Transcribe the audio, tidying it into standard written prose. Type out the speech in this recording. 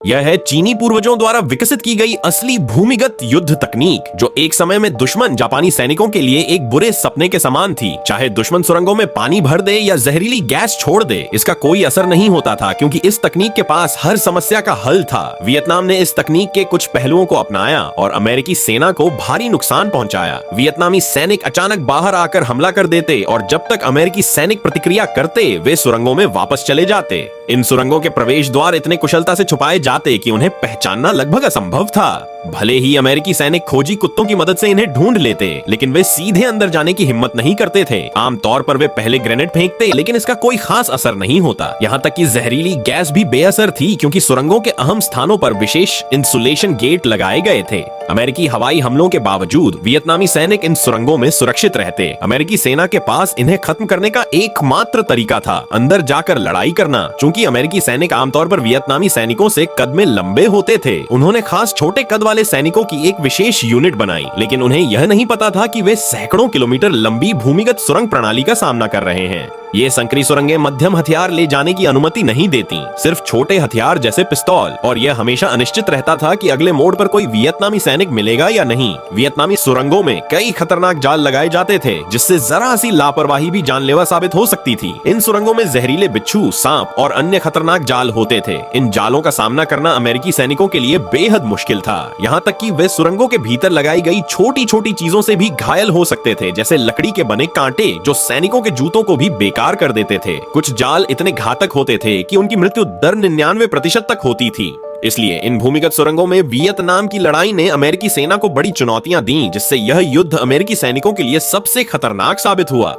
यह है चीनी पूर्वजों द्वारा विकसित की गई असली भूमिगत युद्ध तकनीक, जो एक समय में दुश्मन जापानी सैनिकों के लिए एक बुरे सपने के समान थी। चाहे दुश्मन सुरंगों में पानी भर दे या जहरीली गैस छोड़ दे, इसका कोई असर नहीं होता था, क्योंकि इस तकनीक के पास हर समस्या का हल था। वियतनाम ने इस तकनीक के कुछ पहलुओं को अपनाया और अमेरिकी सेना को भारी नुकसान पहुंचाया। वियतनामी सैनिक अचानक बाहर आकर हमला कर देते और जब तक अमेरिकी सैनिक प्रतिक्रिया करते, वे सुरंगों में वापस चले जाते। इन सुरंगों के प्रवेश द्वार इतने कुशलता से छुपाए जाते कि उन्हें पहचानना लगभग असंभव था। भले ही अमेरिकी सैनिक खोजी कुत्तों की मदद से इन्हें ढूंढ लेते, लेकिन वे सीधे अंदर जाने की हिम्मत नहीं करते थे। आमतौर पर वे पहले ग्रेनेड फेंकते, लेकिन इसका कोई खास असर नहीं होता। यहाँ तक कि जहरीली गैस भी बेअसर थी, क्योंकि सुरंगों के अहम स्थानों पर विशेष इंसुलेशन गेट लगाए गए थे। अमेरिकी हवाई हमलों के बावजूद वियतनामी सैनिक इन सुरंगों में सुरक्षित रहते। अमेरिकी सेना के पास इन्हें खत्म करने का एकमात्र तरीका था अंदर जाकर लड़ाई करना। चूंकि अमेरिकी सैनिक आमतौर पर वियतनामी सैनिकों से कद में लंबे होते थे, उन्होंने खास छोटे कद वाले सैनिकों की एक विशेष यूनिट बनाई, लेकिन उन्हें यह नहीं पता था कि वे सैकड़ों किलोमीटर लंबी भूमिगत सुरंग प्रणाली का सामना कर रहे हैं। ये संकरी सुरंगें मध्यम हथियार ले जाने की अनुमति नहीं देती, सिर्फ छोटे हथियार जैसे पिस्तौल, और यह हमेशा अनिश्चित रहता था कि अगले मोड़ पर कोई वियतनामी सैनिक मिलेगा या नहीं। वियतनामी सुरंगों में कई खतरनाक जाल लगाए जाते थे, जिससे जरा सी लापरवाही भी जानलेवा साबित हो सकती थी। इन सुरंगों में जहरीले बिच्छू, सांप और अन्य खतरनाक जाल होते थे। इन जालों का सामना करना अमेरिकी सैनिकों के लिए बेहद मुश्किल था। यहाँ तक कि वे सुरंगों के भीतर लगाई गई छोटी छोटी चीजों से भी घायल हो सकते थे, जैसे लकड़ी के बने कांटे, जो सैनिकों के जूतों को भी बेकार कर देते थे। कुछ जाल इतने घातक होते थे कि उनकी मृत्यु दर 99% तक होती थी। इसलिए इन भूमिगत सुरंगों में वियतनाम की लड़ाई ने अमेरिकी सेना को बड़ी चुनौतियां दी, जिससे यह युद्ध अमेरिकी सैनिकों के लिए सबसे खतरनाक साबित हुआ।